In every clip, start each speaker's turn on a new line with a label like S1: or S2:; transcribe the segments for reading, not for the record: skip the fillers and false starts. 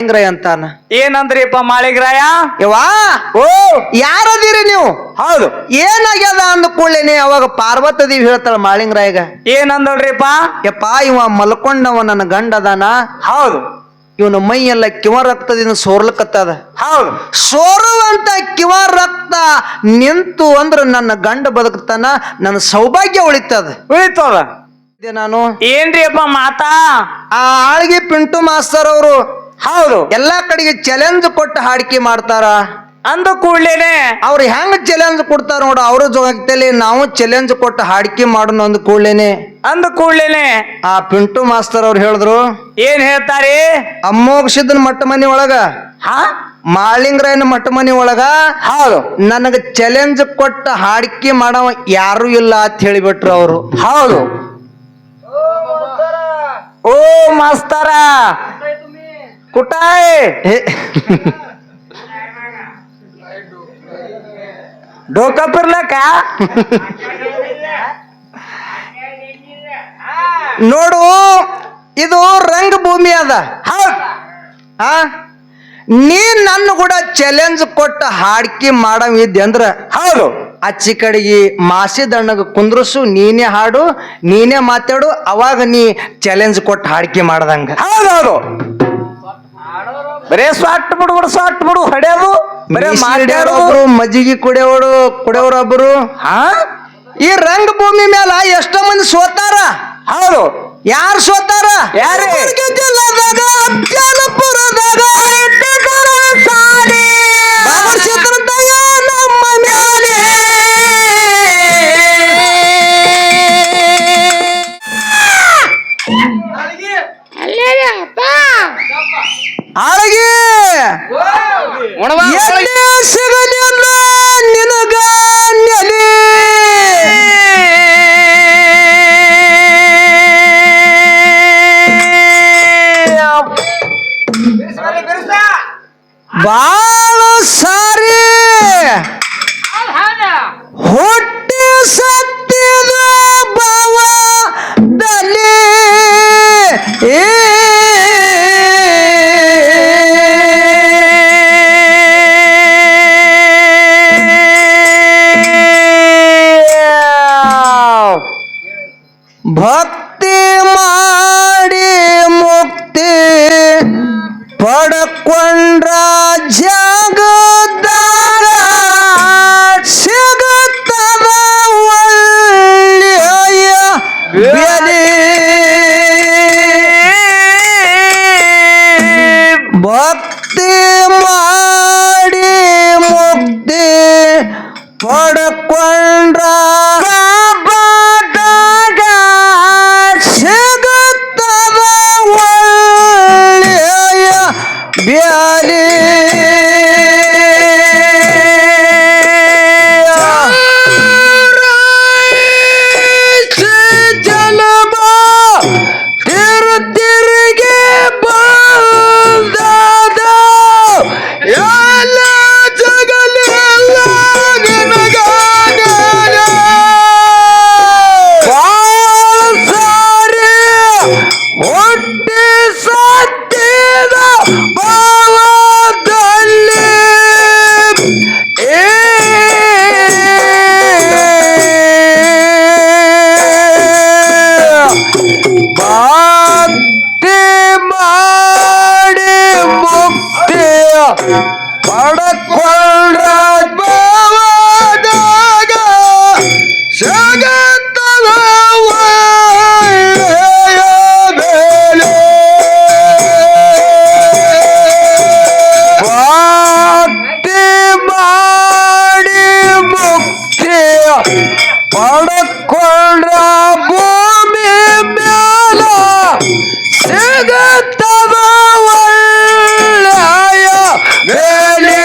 S1: ಮಾಳಿಂಗ್ರಾಯ ಅಂತಾನ.
S2: ಏನಂದ್ರಿಪ್ಪ ಮಾಳಿಂಗ್ರಾಯ?
S1: ಯವಾ
S2: ಓ
S1: ಯಾರದಿರಿ ನೀವು?
S2: ಹೌದು.
S1: ಏನಾಗ್ಯದ ಅಂದ ಕೂಡಲೇನೆ ಅವಾಗ ಪಾರ್ವತ ದೇವಿ ಹೇಳ್ತಾಳ ಮಾಳಿಂಗ್ರಾಯಗ.
S2: ಏನಂದಳ್ರಿಪ್ಪ?
S1: ಯಪ್ಪ ಇವ ಮಲ್ಕೊಂಡವ ನನ್ನ ಗಂಡ ಅದಾನ.
S2: ಹೌದು.
S1: ಇವನ ಮೈ ಎಲ್ಲ ಕಿವ ರಕ್ತದಿಂದ ಸೋರ್ಲಕತ್ತದ.
S2: ಹೌದು.
S1: ಸೋರುವಂತ ಕಿವ ರಕ್ತ ನಿಂತು ಅಂದ್ರ ನನ್ನ ಗಂಡ ಬದುಕ್ತಾನ, ನನ್ನ ಸೌಭಾಗ್ಯ ಉಳಿತದ.
S2: ಉಳಿತದ.
S1: ನಾನು
S2: ಏನ್ರಿ ಅಪ್ಪ ಮಾತಾ?
S1: ಆ ಆಳ್ಗಿ ಪಿಂಟು ಮಾಸ್ತರ್ ಅವರು
S2: ಹೌದು
S1: ಎಲ್ಲಾ ಕಡೆಗೆ ಚಾಲೆಂಜ್ ಕೊಟ್ಟು ಹಾಡಿಕೆ ಮಾಡ್ತಾರ.
S2: ಅಂದ ಕೂಡ್ಲೇನೆ
S1: ಅವ್ರು ಹೆಂಗ್ ಚಾಲೆಂಜ್ ಕೊಡ್ತಾರ ನೋಡ, ಅವ್ರ ಜೊತೆಲಿ ನಾವು ಚಾಲೆಂಜ್ ಕೊಟ್ಟು ಹಾಡಿಕೆ ಮಾಡೋಣ ಅಂದ ಕೂಡ್ಲೇನೆ ಆ ಪಿಂಟು ಮಾಸ್ತರ್ ಅವ್ರು ಹೇಳಿದ್ರು.
S2: ಏನ್ ಹೇಳ್ತಾರೆ?
S1: ಅಮ್ಮೋಕ್ಷದನ್ ಮಟ್ಟ ಮನಿ ಒಳಗ ಮಾಳಿಂಗ್ರಾಯನ ಮಟ್ಟ ಮನಿ ಒಳಗ
S2: ಹೌದು
S1: ನನಗ ಚಾಲೆಂಜ್ ಕೊಟ್ಟ ಹಾಡಿಕೆ ಮಾಡವ ಯಾರು ಇಲ್ಲ ಅಂತ ಹೇಳಿಬಿಟ್ರು ಅವರು.
S2: ಹೌದು. ಓ ಮಾಸ್ತರ ಕುಟಾಯ್ ಡೋಕ ಪಿರ್ಲಕ
S1: ನೋಡು, ಇದು ರಂಗಭೂಮಿ ಅದ. ಹಾ ನೀ ನನ್ನ ಕೂಡ ಚಾಲೆಂಜ್ ಕೊಟ್ಟ ಹಾಡಿಕೆ ಮಾಡವಿದ್ದೆ ಅಂದ್ರ
S2: ಹೌದು
S1: ಅಚ್ಚಿ ಕಡೆಗೆ ಮಾಸಿ ದಣ್ಣಗ ಕುಂದ್ರಸು, ನೀನೇ ಹಾಡು ನೀನೇ ಮಾತಾಡು, ಅವಾಗ ನೀ ಚಾಲೆಂಜ್ ಕೊಟ್ಟು ಹಾಡಿಕೆ ಮಾಡ್ದಂಗ.
S2: ಹೌದೌದು. ಬರೇ ಸ್ವಾಟ್ ಬಿಡು ಹೊಡೆಯೋದು, ಬರೇ
S1: ಮಾತಾಡೋರು, ಮಜ್ಜಿಗೆ ಕುಡಿಯೋರೊಬ್ಬರು. ಈ ರಂಗಭೂಮಿ ಮೇಲ ಎಷ್ಟೋ ಮಂದಿ ಸೋತಾರ.
S2: ಹೌದು.
S1: ಯಾರು ಸೋತಾರ?
S2: ಯಾರು?
S1: ಸಿಗಲಿಲ್ಲ ನಿನಗ ನೆಲೆ, ಬಾಳ ಸಾರಿ ಹುಟ್ಟಿ ಸತ್ತಿದ ಭಾವದಲ್ಲಿ ಭಕ್ತಿ ಮಾಡಿ ಮುಕ್ತಿ ಪಡ್ಕೊಂಡ್ರ ಜಗದಾಗ ಸಿಗುತ್ತದ ಒಳ್ಳೆಯ ಬೆಲೆ. ಭಕ್ತಿ ಮಾಡಿ ಮುಕ್ತಿ ಪಡ್ಕೊಂಡ್ರ ಸಿಗುತ್ತದ ಒಳ್ಳೆಯ ಬ್ಯಾಲಿ. ಜಲಮ ತಿರುಗಿ ಬಂದದ ಎಲ್ಲ ಜಗಲೆಲ್ಲ ಹೊಟ್ಟೆ ಸತ್ತಿದ ಭಾವದಲ್ಲಿ ಭಕ್ತಿ ಮಾಡಿ ಮುಕ್ತಿ ಪಡ್ಕೊಂಡ್ರ ಭಾವದಾಗ ಜಗತ್ತದ ಒಳ್ಳೆಯ ಬೆಲೆ. ಭಕ್ತಿ ಮಾಡಿ ಮುಕ್ತಿ ಪಡ್ಕೊಂಡ್ರ ಭೂಮಿ ಮ್ಯಾಲ ಸಿಗುತ್ತದ ಒಳ್ಳೆಯ ಬೆಲೆ.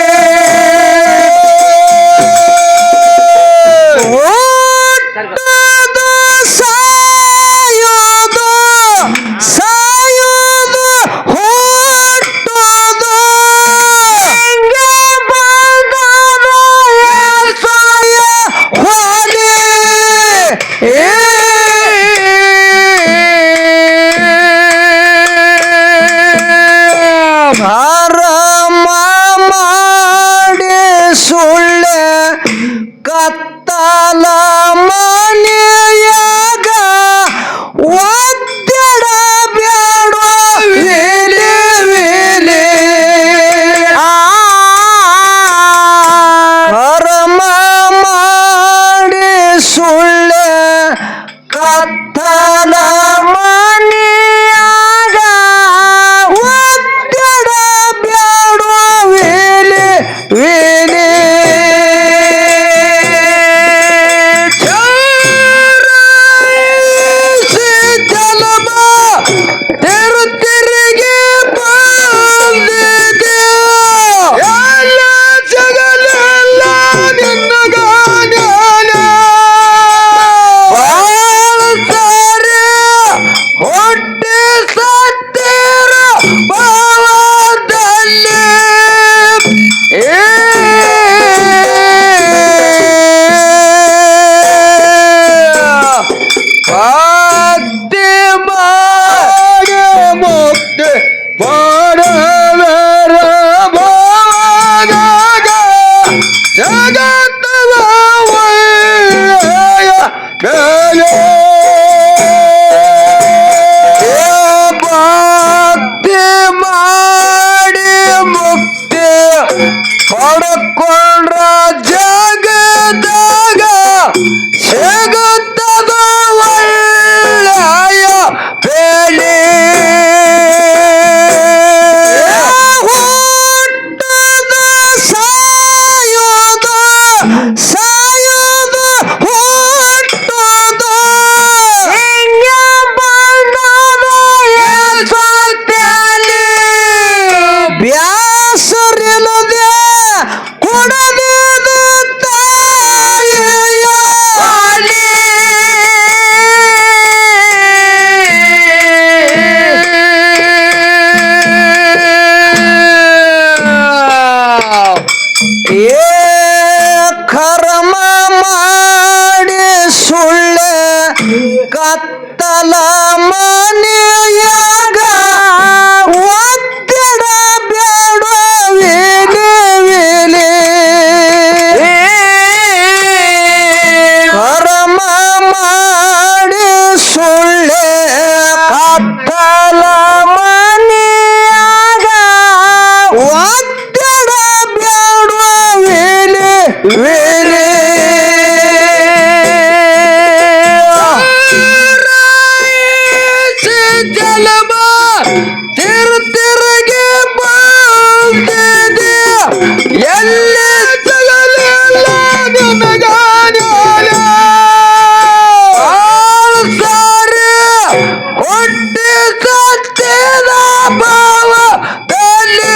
S1: ಪಡ್ಕೊಂಡ್ರ ಜಗದಾಗ ಸಿಗುತ್ತದ ಒಳ್ಳೆಯ ಬೆಲೆ ಹುಟ್ಟದ ಸಾಯೋದ ಸಾಯೋದ ಹುಟ್ಟದ ಹಿಂಗ ಬಣ್ಣದ ಎಸತ್ಯಾಲಿ ಬ್ಯಾಸರಿಲ್ಲದೆ ಕೊಡದಿದ ತಾಯಿಯ ಪಾಲಿ. ಏ ಕರ್ಮ ಮಾಡಿ ಸುಳ್ಳೆ ಕತ್ತಲ ಮನೆಯಾಗ ಒತ್ತಡ ಬೇಡ ವೇಲೆ ವೇಲೆ ಕರ್ಮ ಮಾಡಿ ಸುಳ್ಳೆ ಕತ್ತಲ ಮನೆಯಾಗ ಒತ್ತಡ ಬೇಡ ವೇಲೆ ವೇಲೆ ಜಲಮ ತಿರುಗಿ ಬಂದಿದೆ ಎಲ್ಲಿ ತಗಲಿಲ್ಲ ಸಾರಿ ಹೊಟ್ಟೆ ಸತ್ಯದ ಭಾವದಲ್ಲಿ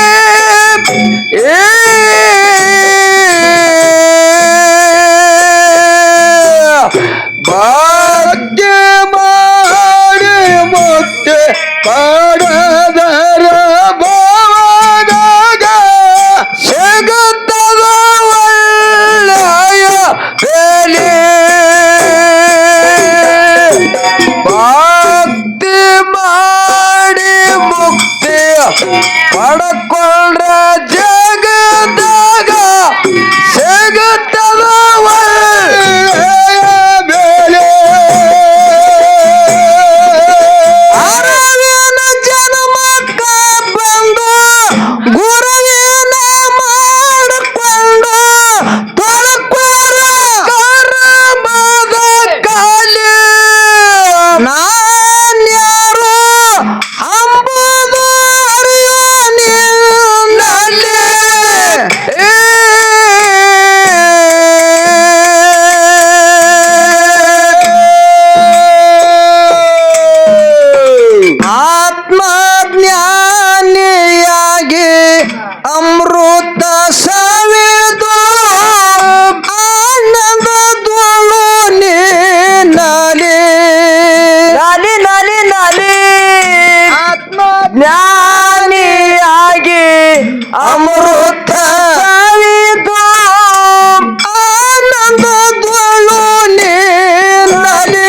S1: ಭಾಗ್ಯ ಮಾಡಿ ಮತ್ತೆ ಪಡದರ ಭಾವದಾಗ ಸಿಗುತ್ತದ ಒಳ್ಳೆಯ ಬೆಲೆ ಭಕ್ತಿ ಮಾಡಿ ಮುಕ್ತಿ ಪಡ್ಕೊಂಡ್ರ ಜಗದಾಗ ಸಿಗುತ್ತದ ಒಳ್ಳೆಯ ಬೆಲೆ ಅರವಿನ ಜನ್ಮಕ್ಕ ಬಂದು ಗುರುವಿನ ಮಾಡಿಕೊಂಡು ತೊಳಕೋರ ಕರ್ಮದ ಕಾಲಿ ನಾನ್ಯಾರು ಅಂಬುದು ಅರಿಯೋ ನಿನ್ನಲ್ಲಿ ಆತ್ಮಜ್ಞಾನಿಯಾಗಿ ಅಮೃತ ಸವಿದು ಆನಂದದೊಳು ನೀನಲಿ ನಲಿ ನಲಿ ನಲಿ ಆತ್ಮಜ್ಞಾನಿಯಾಗಿ ಅಮೃತ ಸವಿದು ಆನಂದದೊಳು ನೀನಲಿ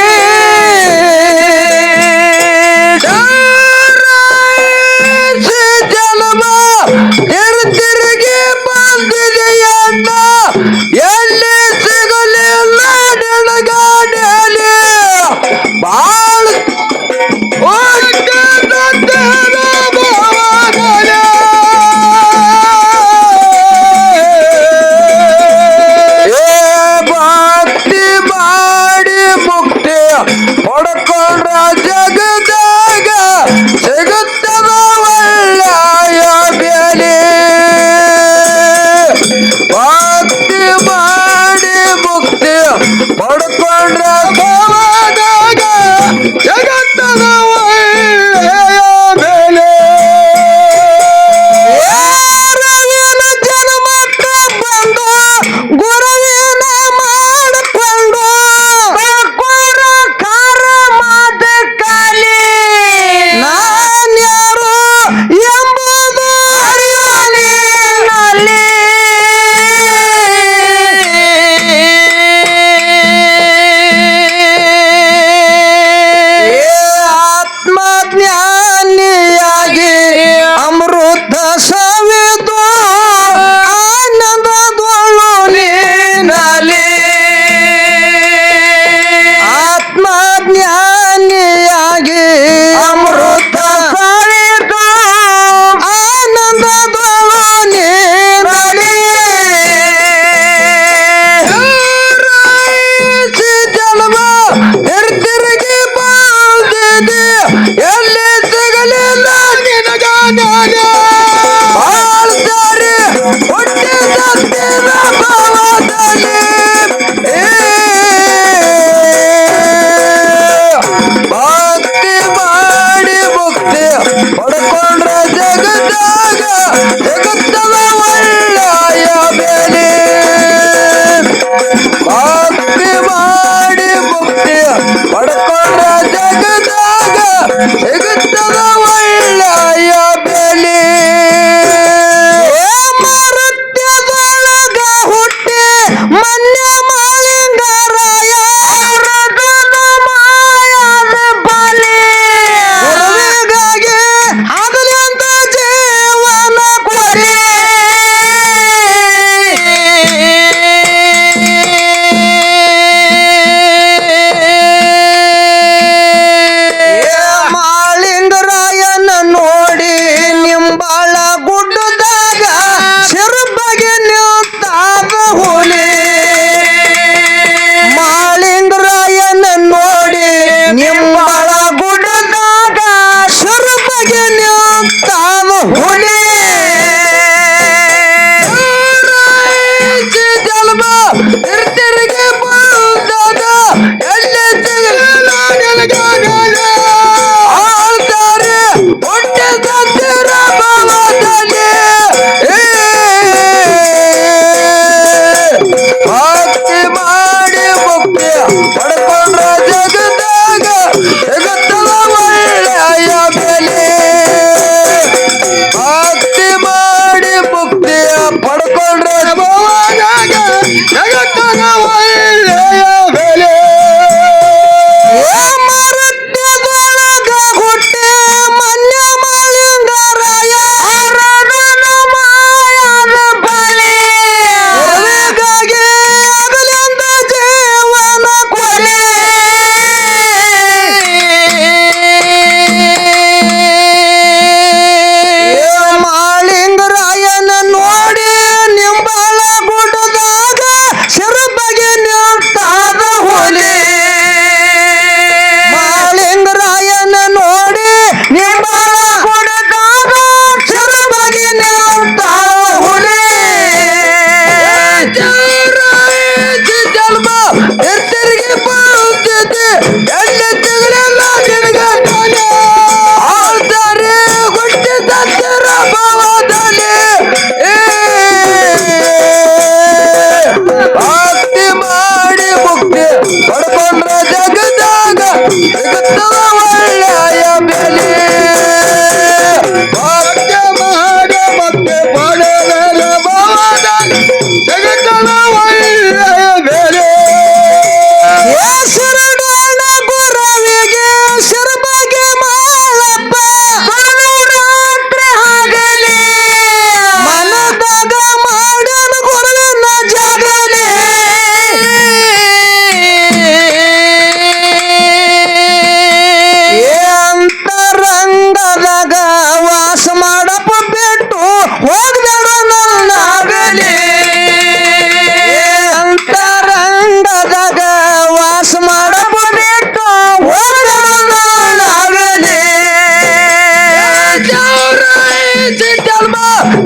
S1: ಜಲಮ ತಿರುಗಿ ಬಂದಿದೆಯನ್ನ ಎಲ್ಲಿ ಸಿಗಲಿಲ್ಲ ನಿನಗಾಡಲಿ ಬಾಳ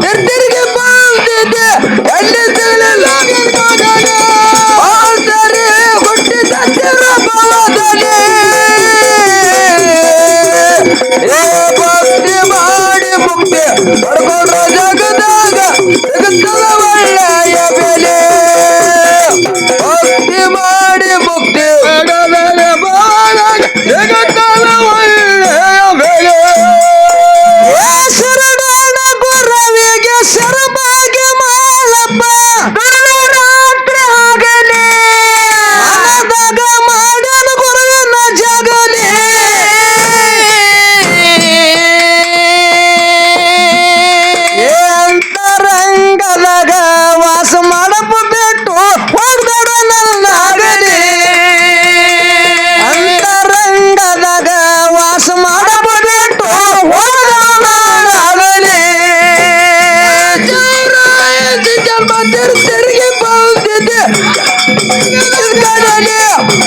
S1: ತಿರ್ತಿರ್ಗಿ ಬಂದಿದ್ದೆ ಎಲ್ಲಿ ತಿಳಿಲಿಲ್ಲ ನಿನ್ಮಗನೇ. ಬಾಳ್ಸರಿ ಹುಟ್ಟಿದಂತಿರ ಭವದಲ್ಲಿ ಏ ಭಕ್ತಿ ಮಾಡಿ ಮುಕ್ತಿ ಪಡ್ಕೊಂಡ್ರ ಜಗದಾಗ ಸಿಗುತ್ತದ ಒಳ್ಳೆಯ ಬೆಲೆ. ಭಕ್ತಿ ಮಾಡಿ ಮುಕ್ತಿ ಪಡೆದರೆ ಬಾಳಾಗ ಸಿಗುತ್ತದ ಒಳ್ಳೆಯ ಬೆಲೆ. ಏ ಶರಣನ ಗುರವಿಗೆ ಶರಭಾಗ್ಯ ಮಾಡಪ್ಪ ರಾತ್ರಿ ಆಗಲಿ ಮನದಾಗ ಮಾಡನ ಗುರುವಿನ ಜಗಲಿ. ಏ ಅಂತರಂಗದಾಗ ವಾಸ ಮಾಡಪ್ಪ ಬಿಟ್ಟು ಹೋಗ್ಬೇಡ ನನ್ನ ಆಗಲಿ. ಅಂತರಂಗದಾಗ ವಾಸ ಮಾಡಪ್ಪ ಬಿಟ್ಟು ಹೋಗ್ಬೇಡ ನನ್ನ ಆಗಲಿ. ಜನ್ಮ ತಿರುಗಿ ಬಂದಿದ್ದೆ ಕಡಲಿ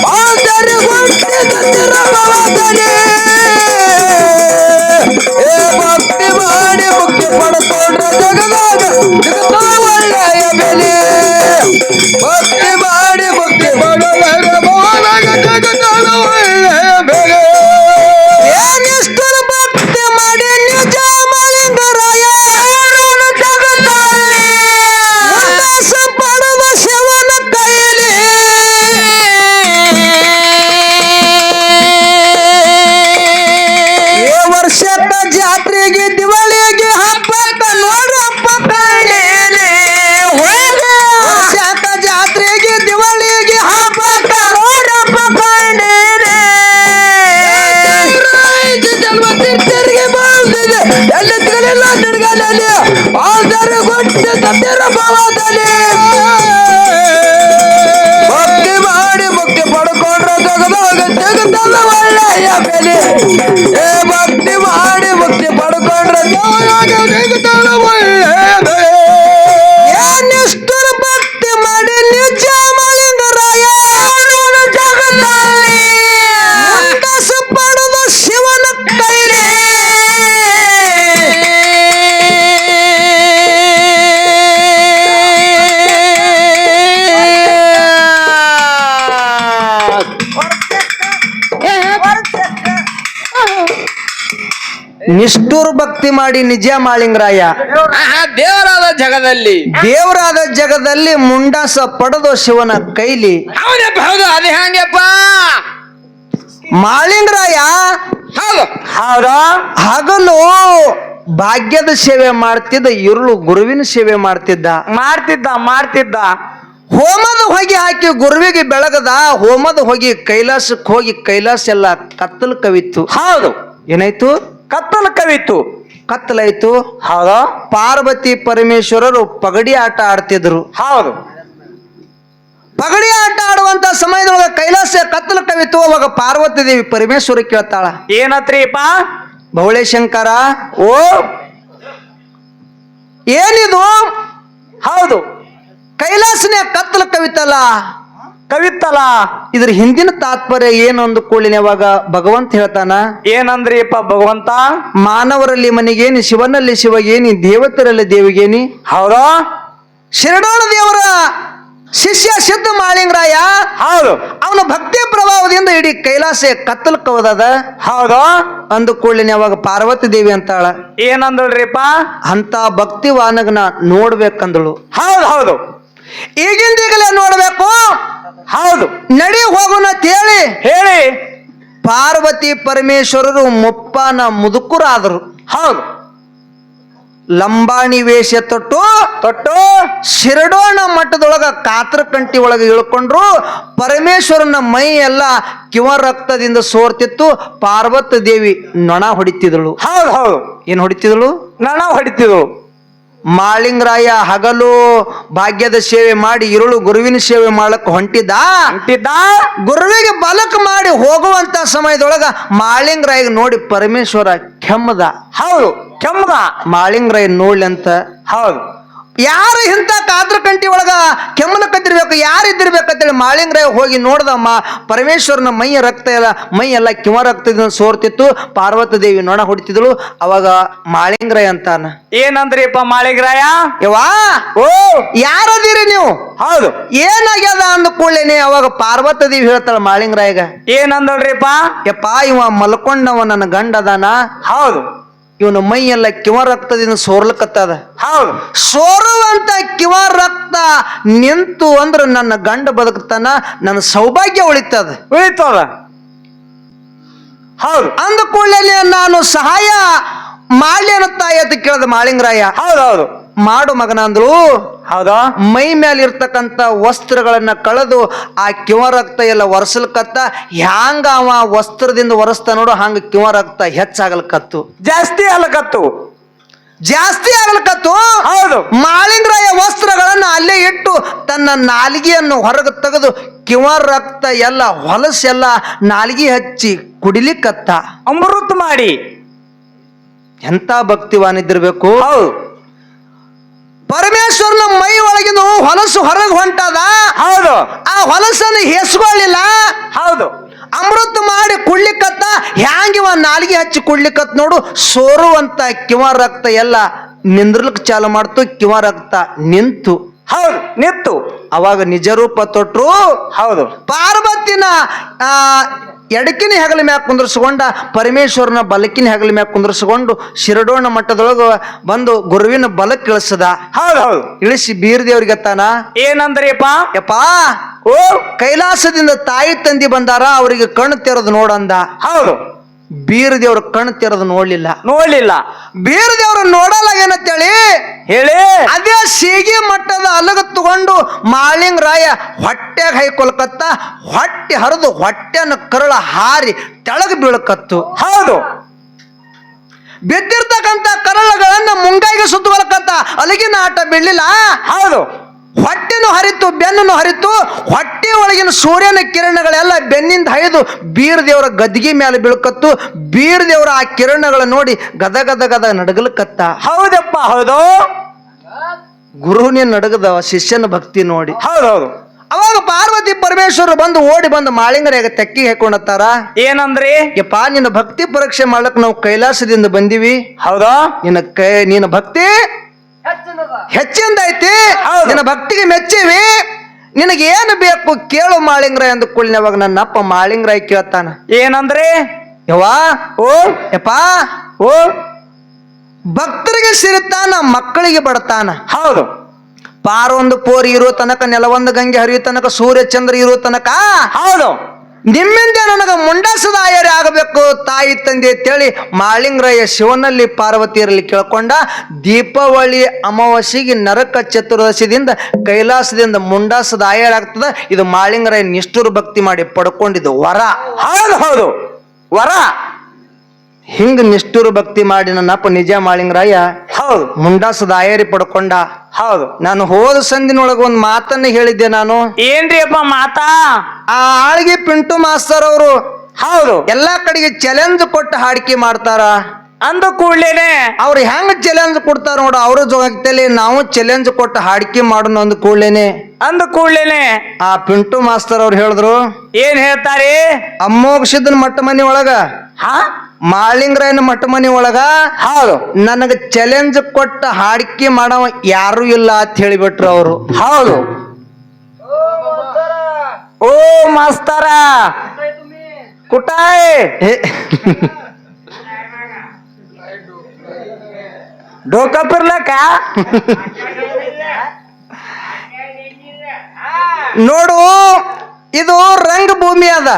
S1: ಬಾಂಧರಿ ಹುಟ್ಟಿದಂತಿರ ಭವದಲ್ಲಿ ಏ ಭಕ್ತಿ ಮಾಡಿ ಮುಕ್ತಿ ಪಡ್ಕೊಂಡ್ರ ಜಗದಾಗ ಸಿಗುತ್ತದ ಒಳ್ಳೆಯ ಬೆಲೆ. ಭಕ್ತಿ ಮಾಡಿ ಮುಕ್ತಿ ಪಡೆದರೆ ಬಾಳಾಗ ಸಿಗುತ್ತದ ಒಳ್ಳೆಯ ಬೆಲೆ. ಏನಿಷ್ಟರ ಭಕ್ತಿ ಮಾಡಿ ನಿಜ ಮಳಿಂಗರಾಯ ಜಗತ್ತಲ್ಲಿ ಉಲ್ಲಾಸ ಪಡುವ ಶಿವನ ಕೈಲಿ. ಏ ವರ್ಷದ ಜಾತ್ರೆಗೆ ದಿವಾಳಿಗೆ ಹಬ್ಬಕ್ಕ ನೋಡಪ್ಪ ಕೈಲೇನೆ ವರ್ಷದ ಜಾತ್ರೆಗೆ ದಿವಾಳಿಗೆ ಹಬ್ಬಕ್ಕ ನೋಡಪ್ಪ ಕೈಲೇನೆ. ಜನ್ಮ ತಿರ್ಗಿ ಬಂದಿದೆ ಎಲ್ಲಿ ತಿಳಿಲ್ಲ ತಿರ್ಗಲಲ್ಲಿ ಬಾಂಧರಿ ಹುಟ್ಟಿದಂತಿರ ಭವದಲ್ಲಿ ಭಕ್ತಿ ಮಾಡಿ ಮುಕ್ತಿ ಪಡ್ಕೊಂಡ್ರ ಜಗದಾಗ ಸಿಗುತ್ತದ ಒಳ್ಳೆಯ ಬೆಲೆ. ಏ ಭಕ್ತಿ ಮಾಡಿ ಮುಕ್ತಿ ಪಡ್ಕೊಂಡ್ರ ಜಗದಾಗ ಸಿಗುತ್ತದ ಒಳ್ಳೆಯ ಬೆಲೆ. ಏನಿಷ್ಟರ ಭಕ್ತಿ ಮಾಡಿ ನಿಜ ಮಳಿಂಗರಾಯ ಜಗತ್ತಲ್ಲಿ ಉಲ್ಲಾಸ ಪಡುವ ಶಿವನ ಕೈಲಿ. ನಿಷ್ಠುರ ಭಕ್ತಿ ಮಾಡಿ ನಿಜ ಮಾಳಿಂಗರಾಯ
S2: ದೇವರಾದ ಜಗದಲ್ಲಿ
S1: ದೇವರಾದ ಜಗದಲ್ಲಿ ಮುಂಡಾಸ ಪಡೆದು ಶಿವನ ಕೈಲಿ.
S2: ಹೌದಪ್ಪ ಹೌದು ಅದೇ ಹಂಗಪ್ಪ
S1: ಮಾಳಿಂಗರಾಯ
S2: ಹೌದು ಹೌದಾ
S1: ಹಗಲು ಭಾಗ್ಯದ ಸೇವೆ ಮಾಡ್ತಿದ್ದ, ಇರುಳು ಗುರುವಿನ ಸೇವೆ ಮಾಡ್ತಿದ್ದ.
S2: ಮಾಡ್ತಿದ್ದ
S1: ಹೋಮದ ಹೊಗೆ ಹಾಕಿ ಗುರುವಿಗೆ ಬೆಳಗದ. ಹೋಮದ ಹೊಗೆ ಕೈಲಾಸಕ್ಕೆ ಹೋಗಿ ಕೈಲಾಸ ಎಲ್ಲ ಕತ್ತಲು ಕವಿತ್ತು.
S2: ಹೌದು
S1: ಏನಾಯ್ತು?
S2: ಕತ್ತಲು ಕವಿತ್ತು.
S1: ಕತ್ತಲಾಯ್ತು.
S2: ಹೌದಾ
S1: ಪಾರ್ವತಿ ಪರಮೇಶ್ವರರು ಪಗಡಿ ಆಟ ಆಡ್ತಿದ್ರು.
S2: ಹೌದು
S1: ಪಗಡಿ ಆಟ ಆಡುವಂತ ಸಮಯದೊಳಗ ಕೈಲಾಸ ಕತ್ತಲು ಕವಿತು. ಅವಾಗ ಪಾರ್ವತಿ ದೇವಿ ಪರಮೇಶ್ವರ ಕೇಳ್ತಾಳ,
S2: ಏನತ್ರಿಪ್ಪ?
S1: ಭವಳೇಶಂಕರ,
S2: ಓ
S1: ಏನಿದು?
S2: ಹೌದು
S1: ಕೈಲಾಸನೇ ಕತ್ತಲು ಕವಿತಲ್ಲ,
S2: ಕವಿತ್ತಲ್ಲ,
S1: ಇದ್ರ ಹಿಂದಿನ ತಾತ್ಪರ್ಯ ಏನು ಅಂದುಕೊಳ್ಳಿನ. ಅವಾಗ ಭಗವಂತ ಹೇಳ್ತಾನ,
S2: ಏನಂದ್ರಿಪ್ಪ ಭಗವಂತ?
S1: ಮಾನವರಲ್ಲಿ ಮನಿಗೇನಿ, ಶಿವನಲ್ಲಿ ಶಿವಗೇನಿ, ದೇವತರಲ್ಲಿ ದೇವಿಗೇನಿ.
S2: ಹೌದಾ
S1: ಶಿರಡೋಣ ದೇವರ ಶಿಷ್ಯ ಸಿದ್ಧ ಮಾಳಿಂಗರಾಯ.
S2: ಹೌದು
S1: ಅವನ ಭಕ್ತಿ ಪ್ರಭಾವದಿಂದ ಇಡೀ ಕೈಲಾಸ ಕತ್ತಲು ಕವದದ.
S2: ಹೌದಾ
S1: ಅಂದುಕೊಳ್ಳಿನ. ಅವಾಗ ಪಾರ್ವತಿ ದೇವಿ ಅಂತಾಳ,
S2: ಏನಂದ್ರಿಪ್ಪ?
S1: ಅಂತ ಭಕ್ತಿವಾನಗನ ನೋಡ್ಬೇಕಂದಳು.
S2: ಹೌದು ಹೌದು
S1: ಈಗಿಂದೀಗಲೇ ನೋಡ್ಬೇಕು.
S2: ಹೌದು
S1: ನಡಿ ಹೋಗೋಣ ಹೇಳಿ
S2: ಹೇಳಿ
S1: ಪಾರ್ವತಿ ಪರಮೇಶ್ವರರು ಮುಪ್ಪಾನ ಮುದುಕರಾದರು.
S2: ಹೌದು
S1: ಲಂಬಾಣಿ ವೇಷ ತೊಟ್ಟು ಶಿರಡೋಣ ಮಠದೊಳಗ ಕಾತರ ಕಂಟಿ ಒಳಗೆ ಇಳ್ಕೊಂಡ್ರು. ಪರಮೇಶ್ವರನ ಮೈ ಎಲ್ಲ ಕಿವ ರಕ್ತದಿಂದ ಸೋರ್ತಿತ್ತು. ಪಾರ್ವತಿ ದೇವಿ ನೊಣ ಹೊಡಿತಿದಳು.
S2: ಹೌದು ಹೌದು
S1: ಏನ್ ಹೊಡಿತಿದಳು?
S2: ನೊಣ ಹೊಡಿತಿದ್ರು.
S1: ಮಾಳಿಂಗರಾಯ ಹಗಲು ಭಾಗ್ಯದ ಸೇವೆ ಮಾಡಿ ಇರುಳು ಗುರುವಿನ ಸೇವೆ ಮಾಡಕ್ ಹೊಂಟಿದ್ದ. ಗುರುವಿಗೆ ಬಲಕ್ ಮಾಡಿ ಹೋಗುವಂತ ಸಮಯದೊಳಗ ಮಾಳಿಂಗರಾಯ ನೋಡಿ ಪರಮೇಶ್ವರ ಕೆಮ್ಮದ.
S2: ಹೌದು ಕೆಮ್ಮದ.
S1: ಮಾಳಿಂಗರಾಯ ನೋಡ್ಲಿ ಅಂತ
S2: ಹೌದು
S1: ಯಾರು ಇಂಥ ಕಾದ್ರ ಕಂಟಿ ಒಳಗ ಕೆಮ್ಮನ ಕದ್ದಿರ್ಬೇಕು, ಯಾರು ಇದ್ದಿರ್ಬೇಕಂತೇಳಿ ಮಾಳಿಂಗರಾಯ ಹೋಗಿ ನೋಡ್ದಮ್ಮ. ಪರಮೇಶ್ವರನ ಮೈಯ ರಕ್ತ ಎಲ್ಲ ಮೈ ಎಲ್ಲ ಕಿವ ರಕ್ತದಿಂದ ಸೋರ್ತಿತ್ತು. ಪಾರ್ವತಿ ದೇವಿ ನೊಣ ಹೊಡಿತಿದ್ಳು. ಅವಾಗ ಮಾಳಿಂಗರಾಯ ಅಂತಾನ,
S2: ಏನಂದ್ರಿಪ್ಪ ಮಾಳಿಂಗರಾಯ?
S1: ಯವಾ
S2: ಓ
S1: ಯಾರದಿರಿ ನೀವು?
S2: ಹೌದು.
S1: ಏನಾಗ್ಯದ ಅಂದ ಕೂಡಲೇನೆ ಅವಾಗ ಪಾರ್ವತಿ ದೇವಿ ಹೇಳ್ತಾಳ ಮಾಳಿಂಗರಾಯಗ,
S2: ಏನಂದಳ್ರಿಪ್ಪ?
S1: ಯಪ್ಪ ಇವ ಮಲ್ಕೊಂಡವ ನನ್ನ ಗಂಡ ಅದಾನ.
S2: ಹೌದು.
S1: ಇವನು ಮೈ ಎಲ್ಲ ಕಿವ ರಕ್ತದಿಂದ ಸೋರ್ಲಕತ್ತದ.
S2: ಹೌದು.
S1: ಸೋರುವಂತ ಕಿವ ರಕ್ತ ನಿಂತು ಅಂದ್ರ ನನ್ನ ಗಂಡ ಬದುಕ್ತಾನ, ನನ್ನ ಸೌಭಾಗ್ಯ ಉಳಿತದ.
S2: ಉಳಿತದ. ಹೌದು.
S1: ಅಂದ ಕೂಡಲೇ ನಾನು ಸಹಾಯ ಮಾಡ್ಲಿ ಅನ್ನುತ್ತಾಯ ಅಂತ ಕೇಳ್ದ ಮಾಳಿಂಗರಾಯ.
S2: ಹೌದೌದು.
S1: ಮಾಡು ಮಗನ ಅಂದ್ರು.
S2: ಹೌದಾ?
S1: ಮೈ ಮೇಲೆ ಇರ್ತಕ್ಕಂಥ ವಸ್ತ್ರಗಳನ್ನ ಕಳೆದು ಆ ಕಿವ ರಕ್ತ ಎಲ್ಲ ಒರೆಸಲ್ಕತ್ತ. ಹ್ಯಾಂಗ ಅವ ವಸ್ತ್ರದಿಂದ ಒರೆಸ್ತಾ ನೋಡು, ಹಂಗ ಕಿವ ರಕ್ತ ಹೆಚ್ಚಾಗಲ್ಕತ್ತು,
S2: ಜಾಸ್ತಿ ಅಲ್ಲಕತ್ತು,
S1: ಜಾಸ್ತಿ ಆಗಲ್ಕತ್ತು.
S2: ಹೌದು.
S1: ಮಾಳಿಂಗರಾಯ ವಸ್ತ್ರಗಳನ್ನ ಅಲ್ಲೇ ಇಟ್ಟು ತನ್ನ ನಾಲಿಗೆಯನ್ನು ಹೊರಗೆ ತೆಗೆದು ಕಿವ ರಕ್ತ ಎಲ್ಲ ಹೊಲಸೆಲ್ಲ ನಾಲಿಗೆ ಹಚ್ಚಿ ಕುಡಿಲಿಕ್ಕತ್ತ.
S2: ಅಮೃತ ಮಾಡಿ.
S1: ಎಂತ ಭಕ್ತಿವಾನಿದ್ದಿರ್ಬೇಕು.
S2: ಹೌದು.
S1: ಪರಮೇಶ್ವರನ ಮೈ ಒಳಗಿನ ಹೊಲಸು ಹೊರಗೆ ಹೊಂಟದ.
S2: ಹೌದು.
S1: ಆ ಹೊಲಸನ್ನು ಹೆಸ್ಕೊಳ್ಳಿಲ್ಲ.
S2: ಹೌದು.
S1: ಅಮೃತ ಮಾಡಿ ಕುಡ್ಲಿಕ್ಕತ್ತ. ಹ್ಯಾಂಗಿವ ನಾಲಿಗೆ ಹಚ್ಚಿ ಕುಡ್ಲಿಕ್ಕತ್ ನೋಡು. ಸೋರುವಂತ ಕಿವ ರಕ್ತ ಎಲ್ಲ ನಿಂದ್ರಲಿಕ್ಕೆ ಚಾಲು ಮಾಡ್ತು. ಕಿವ ರಕ್ತ ನಿಂತು.
S2: ಹೌದು. ನಿತ್ತು.
S1: ಅವಾಗ ನಿಜ ರೂಪ ತೊಟ್ರು.
S2: ಹೌದು.
S1: ಪಾರ್ವತಿನ ಎಡಕಿನ ಹೆಗಲ ಮ್ಯಾಗ ಕುಂದ್ರಸ್ಕೊಂಡ, ಪರಮೇಶ್ವರನ ಬಲಕಿನ ಹೆಗಲ ಮ್ಯಾಗ ಕುಂದ್ರಸ್ಕೊಂಡು ಶಿರಡೋಣ ಮಟ್ಟದೊಳಗ ಬಂದು ಗುರುವಿನ ಬಲಕ್ಕೆ ಇಳಿಸದ.
S2: ಹೌದು. ಹೌದು.
S1: ಇಳಿಸಿ ಬೀರದೇವ್ರಿಗೆ ತಾನ,
S2: ಏನಂದ್ರಿಪ್ಪ?
S1: ಯಪ್ಪಾ
S2: ಓ
S1: ಕೈಲಾಸದಿಂದ ತಾಯಿ ತಂದಿ ಬಂದಾರ, ಅವರಿಗೆ ಕಣ್ಣು ತೆರೆದು ನೋಡಂದ.
S2: ಹೌದು.
S1: ಬೀರದೇವ್ರ ಕಣ್ಣು ತೆರೆದು ನೋಡ್ಲಿಲ್ಲ.
S2: ನೋಡ್ಲಿಲ್ಲ.
S1: ಬೀರದೇವ್ರ ನೋಡಲ್ಲ ಏನಂತೇಳಿ
S2: ಹೇಳಿ
S1: ಅದೇ ಸೀಗಿ ಮಟ್ಟದ ಅಲಗ ತಗೊಂಡು ಮಾಳಿಂಗರಾಯ ಹೊಟ್ಟೆಗೆ ಹೈಕೊಲ್ಕತ್ತ. ಹೊಟ್ಟೆ ಹರಿದು ಹೊಟ್ಟೆನ ಕರಳ ಹಾರಿ ತೆಳಗ ಬೀಳಕತ್ತು.
S2: ಹೌದು.
S1: ಬಿದ್ದಿರ್ತಕ್ಕಂಥ ಕರಳಗಳನ್ನ ಮುಂಗಾಯಿಗೆ ಸುತ್ತುವಲ್ಕತ್ತ. ಅಲಗಿನ ಆಟ ಬೀಳಲಿಲ್ಲ.
S2: ಹೌದು.
S1: ಹೊಟ್ಟೆನು ಹರಿತು, ಬೆನ್ನನ್ನು ಹರಿತು. ಹೊಟ್ಟೆ ಒಳಗಿನ ಸೂರ್ಯನ ಕಿರಣಗಳೆಲ್ಲ ಬೆನ್ನಿಂದ ಹೈದು ಬೀರದೇವರ ಗದ್ದಿಗೆ ಮೇಲೆ ಬೀಳ್ಕತ್ತು. ಬೀರದೇವರ ಆ ಕಿರಣಗಳ ನೋಡಿ ಗದ ಗದ ಗದ ನಡಗಲ್ಕತ್ತ.
S2: ಹೌದಪ್ಪ. ಹೌದು.
S1: ಗುರುವಿನ ನಡಗದ ಶಿಷ್ಯನ ಭಕ್ತಿ ನೋಡಿ.
S2: ಹೌದೌದು.
S1: ಅವಾಗ ಪಾರ್ವತಿ ಪರಮೇಶ್ವರ ಬಂದು ಓಡಿ ಬಂದು ಮಾಳಿಂಗರಾಗ ತೆಕ್ಕಿಗೆ ಹಾಕೊಂಡತ್ತಾರ.
S2: ಏನಂದ್ರಿ?
S1: ಯಪ್ಪ ನಿನ್ನ ಭಕ್ತಿ ಪರೀಕ್ಷೆ ಮಾಡ್ಲಕ್ ನಾವು ಕೈಲಾಸದಿಂದ ಬಂದಿವಿ.
S2: ಹೌದಾ?
S1: ನಿನ್ನ ಭಕ್ತಿ ಹೆಚ್ಚಿಂದ ಐತಿ. ನಿನ್ನ ಭಕ್ತಿಗೆ ಮೆಚ್ಚಿವಿ. ನಿನಗೆ ಏನು ಬೇಕು ಕೇಳು ಮಾಳಿಂಗರಾಯ ಅಂದ ಕೂಡಲೇ ಅವಾಗ ನನ್ನ ಅಪ್ಪ ಮಾಳಿಂಗರಾಯ ಕೇಳ್ತಾನ,
S2: ಏನಂದ್ರಿ?
S1: ಯವ್ವಾ
S2: ಓ
S1: ಯಪ್ಪ
S2: ಓ
S1: ಭಕ್ತರಿಗೆ ಸಿರಿತಾನ, ಮಕ್ಕಳಿಗೆ ಬಡತಾನ.
S2: ಹೌದು.
S1: ಪಾರೊಂದು ಪೋರಿ ಇರೋ ತನಕ, ನೆಲವೊಂದು ಗಂಗೆ ಹರಿಯೋ ತನಕ, ಸೂರ್ಯ ಚಂದ್ರ ಇರೋ ತನಕ
S2: ಹೌದು.
S1: ನಿಮ್ಮಿಂದ ನನಗ ಮುಂಡಾಸದ ಆಯರಿ ಆಗಬೇಕು ತಾಯಿ ತಂದೆ ಅಂತೇಳಿ ಮಾಳಿಂಗರಾಯ ಶಿವನಲ್ಲಿ ಪಾರ್ವತಿಯರಲ್ಲಿ ಕೇಳ್ಕೊಂಡ. ದೀಪಾವಳಿ ಅಮಾವಾಸ್ಯೆಗೆ ನರಕ ಚತುರ್ದಶಿದಿಂದ ಕೈಲಾಸದಿಂದ ಮುಂಡಾಸದ ಆಯರ್ ಆಗ್ತದ. ಇದು ಮಾಳಿಂಗರಾಯ ನಿಷ್ಠುರ ಭಕ್ತಿ ಮಾಡಿ ಪಡ್ಕೊಂಡಿದ್ದು ವರ.
S2: ಹೌದು. ಹೌದು. ವರ.
S1: ಹಿಂಗ ನಿಷ್ಠುರ ಭಕ್ತಿ ಮಾಡಿ ನನ್ನಪ್ಪ ನಿಜ ಮಾಳಿಂಗರಾಯ
S2: ಹೌದು.
S1: ಮುಂಡಾಸದ ಆಯರಿ ಪಡ್ಕೊಂಡ.
S2: ಹೌದು.
S1: ನಾನು ಹೋದ ಸಂದಿನೊಳಗ ಒಂದು ಮಾತನ್ನ ಹೇಳಿದ್ದೆ. ನಾನು
S2: ಏನ್ರಿ ಅಪ್ಪ ಮಾತಾ?
S1: ಆ ಆಳ್ಗಿ ಪಿಂಟು ಮಾಸ್ತರ್ ಅವರು
S2: ಹೌದು.
S1: ಎಲ್ಲಾ ಕಡೆಗೆ ಚಾಲೆಂಜ್ ಕೊಟ್ಟು ಹಾಡಿಕೆ ಮಾಡ್ತಾರ.
S2: ಅಂದ ಕೂಡ್ಲೇನೆ
S1: ಅವ್ರು ಹೆಂಗ್ ಚಾಲೆಂಜ್ ಕೊಡ್ತಾರ ನೋಡ, ಅವ್ರ ಜೊತೆಲಿ ನಾವು ಚಾಲೆಂಜ್ ಕೊಟ್ಟು ಹಾಡಿಕೆ ಮಾಡೋಣ ಅಂದ ಕೂಡ್ಲೇನೆ ಆ ಪಿಂಟು ಮಾಸ್ತರ್ ಅವ್ರು ಹೇಳಿದ್ರು,
S2: ಏನ್ ಹೇಳ್ತಾರೆ?
S1: ಅಮ್ಮೋಕ್ಷಿದ್ದನ ಮಟ್ಟ ಮನಿ ಒಳಗ, ಮಾಳಿಂಗರಾಯನ ಮಟ್ಟ ಮನಿ ಒಳಗ
S2: ಹೌದು
S1: ನನಗ ಚಾಲೆಂಜ್ ಕೊಟ್ಟ ಹಾಡಿಕೆ ಮಾಡವ ಯಾರು ಇಲ್ಲ ಅಂತ ಹೇಳಿಬಿಟ್ರು ಅವರು.
S2: ಹೌದು. ಓ ಮಾಸ್ತರ ಕುಟಾಯ್ डोका फिरला का?
S1: ನೋಡು, ಇದು ರಂಗಭೂಮಿ ಅದ.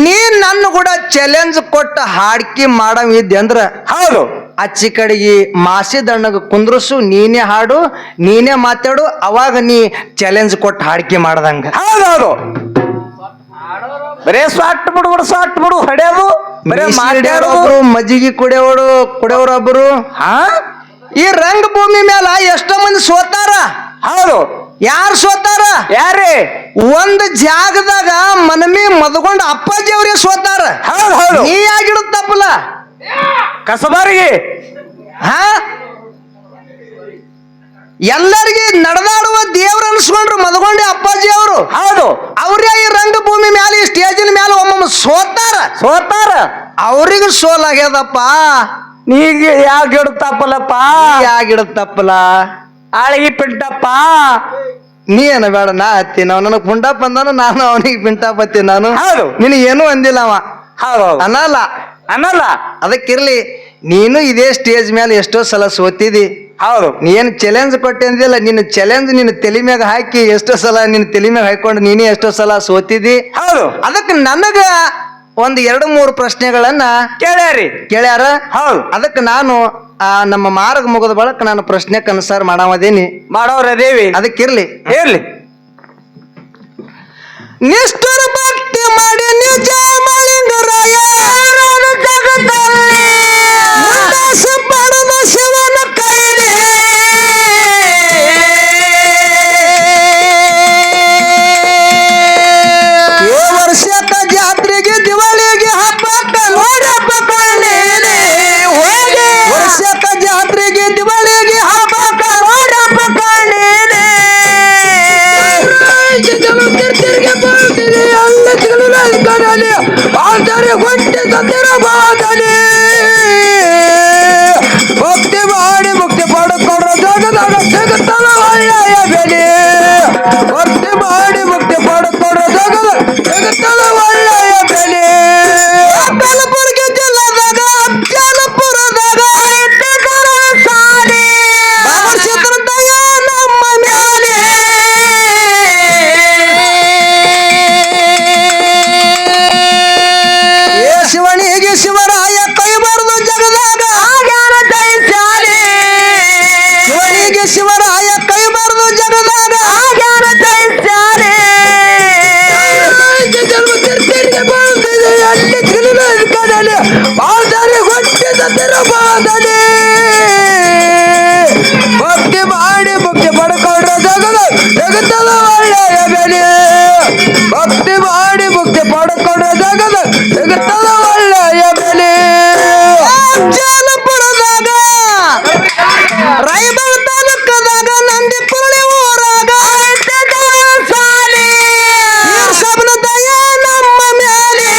S1: ನೀನ್ ನನ್ನ ಕೂಡ ಚಾಲೆಂಜ್ ಕೊಟ್ಟ ಹಾಡ್ಕಿ ಮಾಡವಿದ್ದೆ ಅಂದ್ರ
S2: ಹೌದು,
S1: ಅಚ್ಚಿ ಕಡೆಗೆ ಮಾಸಿ ದಣ್ಣಗ ಕುಂದ್ರಸು, ನೀನೇ ಹಾಡು, ನೀನೇ ಮಾತಾಡು, ಅವಾಗ ನೀ ಚಾಲೆಂಜ್ ಕೊಟ್ಟ ಹಾಡ್ಕಿ ಮಾಡ್ದಂಗ.
S2: ಹೌದೌದು. ಬರೇ ಸ್ವಾಟ್ ಬಿಡು ಹೊಡೆಯೋದು, ಬರೇ ಮಾತಾಡೋದು,
S1: ಮಜ್ಜಿಗೆ ಕುಡಿಯೋರೊಬ್ಬರು. ಈ ರಂಗಭೂಮಿ ಮೇಲೆ ಎಷ್ಟೋ ಮಂದಿ ಸೋತಾರ.
S2: ಹೌದು.
S1: ಯಾರು ಸೋತಾರ?
S2: ಯಾರೇ?
S1: ಒಂದ್ ಜಾಗದಾಗ ಮನಮಿ ಮದ್ಕೊಂಡ ಅಪ್ಪಾಜಿ ಅವ್ರೇ ಸೋತಾರ.
S2: ಹೌದು.
S1: ನೀ ಆಗಿಡುತ್ತಪ್ಪಲ್ಲ
S2: ಕಸಬಾರಿಗೆ
S1: ಎಲ್ಲರಿಗೆ ನಡೆದಾಡುವ ದೇವ್ರ ಅನ್ಸ್ಕೊಂಡ್ರು ಮದಗೊಂಡಿ ಅಪ್ಪಾಜಿ ಅವರು.
S2: ಹೌದು.
S1: ಅವ್ರೇ ಈ ರಂಗಭೂಮಿ ಮ್ಯಾಲೆ ಈ ಸ್ಟೇಜಿನ ಮ್ಯಾಲ ಒಮ್ಮೊಮ್ಮೆ
S2: ಸೋತಾರ.
S1: ಅವ್ರಿಗೂ ಸೋಲಾಗ್ಯದಪ್ಪ.
S2: ನೀಗ ಯಾವ ಗಿಡ ತಪ್ಪಲಪ್ಪ,
S1: ಯಾಗಿಡ ತಪ್ಪಲ
S2: ಆಳಿಗೆ ಪಿಂಟಪ್ಪ.
S1: ನೀ ಏನ ಬೇಡ ನಾ ಹತ್ತಿ ನಾವು ನನಗ್ ಪುಂಡಪ್ಪ ಅಂದಾನು ನಾನು ಅವನಿಗೆ ಪಿಂಟಪ್ಪ ಹತ್ತಿ ನಾನು.
S2: ಹೌದು.
S1: ನಿನಗೆ ಏನೂ ಅಂದಿಲ್ಲ ಅವ.
S2: ಹೌದು.
S1: ಅನ್ನಲ್ಲ. ಅದಕ್ಕಿರ್ಲಿ, ನೀನು ಇದೇ ಸ್ಟೇಜ್ ಮೇಲೆ ಎಷ್ಟೋ ಸಲ ಸೋತಿದಿ.
S2: ಹೌದು.
S1: ನೀನ್ ಚಾಲೆಂಜ್ ಕೊಟ್ಟೆ ಅಂದಿಲ್ಲ, ನಿನ್ನ ಚಾಲೆಂಜ್ ನಿನ್ನ ತಲೆ ಮ್ಯಾಗ ಹಾಕಿ ಎಷ್ಟೋ ಸಲ ನಿನ್ನ ತಲೆ ಮ್ಯಾಗ ಹಾಕೊಂಡು ನೀನೇ ಎಷ್ಟೋ ಸಲ ಸೋತಿದಿ.
S2: ಹೌದು.
S1: ಅದಕ್ಕೆ ನನಗ ಒಂದು 2-3 ಪ್ರಶ್ನೆಗಳನ್ನ ಕೇಳ್ಯಾರ.
S2: ಹೌದು.
S1: ಅದಕ್ಕೆ ನಾನು ನಮ್ಮ ಮಾರ್ಗ ಮುಗಿದ ಬಳಕ ನಾನು ಪ್ರಶ್ನೆಗೆ ಅನುಸಾರ ಮಾಡಾಮದೇನಿ.
S2: ಮಾಡೋರದೇವಿ.
S1: ಅದಕ್ಕಿರ್ಲಿ,
S2: ಇರ್ಲಿ.
S1: ನಿಷ್ಠುರ ಭಕ್ತಿ ಮಾಡಿ ನಿಜ ಮಲಿಂಗರಾಯ ಪಡೆದ ಶಿವನ ಕೈಲಿ ವರ್ಷಕ ಜಾತ್ರೆಗೆ ದಿವಾಳಿಗೆ ಹಬ್ಬಕ್ಕ ನೋಡಪ್ಪ ಕಣ್ಣೇನೆ ಹೋಗಿ. ವರ್ಷಕ ಜಾತ್ರೆಗೆ ದಿವಾಳಿಗೆ ಹಬ್ಬಕ್ಕ ನೋಡಪ್ಪ ಕಣ್ಣೇನೆ. ಎಲ್ಲ ಸಿಗಲಿ ಆದರೆ ಹೊಟ್ಟೆ ತಂದಿರ ಬಾದನೆ. ಭಕ್ತಿ ಮಾಡಿ ಮುಕ್ತಿ ಪಡ್ಕೊಂಡ್ರ ಜಗದಾಗ ಸಿಗುತ್ತಲ್ಲ ಒಳ್ಳೆಯ ಬೆಲೆ. ಭಕ್ತಿ ಮಾಡಿ ಮುಕ್ತಿ ಪಡ್ಕೊಂಡ್ರ ಜಗದ ಸಿಗುತ್ತಲ್ಲ ಒಳ್ಳೆಯ ಬೆಲೆ. ಕಲಬುರಗಿ ಜಿಲ್ಲಾದಾಗ ಅಫ್ಜಲಪುರದಾಗ ಸಾಲಿ ಬಾಬರ್ ಚಿತ್ರದಯ ನಮ್ಮ ಮ್ಯಾಲೆ. ಶಿವನಿಗೆ ಶಿವರಾಯ ಕೈ ಬರೆದು ಜಗದಾಗ ಆಗ್ಯಾನ ದೈತ್ಯಾಲೆ. ಶಿವನಿಗೆ ಶಿವರಾಯ ಕೈ ಬರೆದು ಜಗದಾಗ ಆಗ್ಯಾನ ದೈತ್ಯಾಲೆ. ಅಲ್ಲಿ ಕಡಲೆ ಬಾದರೆ ಹೊಟ್ಟೆ ತಂದಿರ ಬಾದನೆ. ಭಕ್ತಿ ಮಾಡಿ ಮುಕ್ತಿ ಪಡ್ಕೊಂಡ್ರ ಜಗದ ಜಗತ್ತದ ಒಳ್ಳೆಯ ಬೆಲೆ. ಭಕ್ತಿ ಮಾಡಿ ಮುಕ್ತಿ ಪಡ್ಕೊಂಡ್ರ ಜಗದ ಜಗತ್ತದ ಒಳ್ಳೆಯ ಬೆಲೆ. ಜಾಲಪುರದಾಗ ರಾಯಬಾಗ ತಾಲೂಕದಾಗ ನಂದಿಪುರಳಿ ಊರಾಗ ಸಾಲಿ ಸಬನ ದಯ ನಮ್ಮ ಮ್ಯಾಲೆ.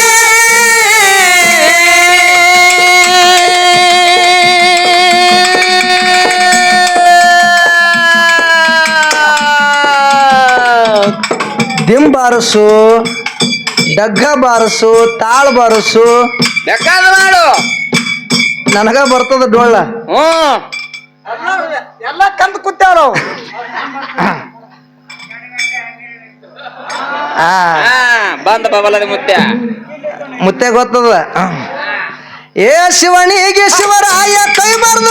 S1: ದಿಂಬ ಬಾರಸು, ಡಗ್ಗ ಬಾರಸು, ತಾಳ್ ಬಾರಸು,
S2: ಮಾಡು.
S1: ನನಗ ಬರ್ತದ ಡೊಳ್ಳ.
S2: ಎಲ್ಲ ಕಂದ್ ಕೂತೇವ್ ನಾವು. ಬಂದ ಬಬಲದ ಮುತ್ತೆ
S1: ಗೊತ್ತದ. ಏ ಶಿವನಿಗೆ ಶಿವರಾಯ ಕೈ ಬರೆದ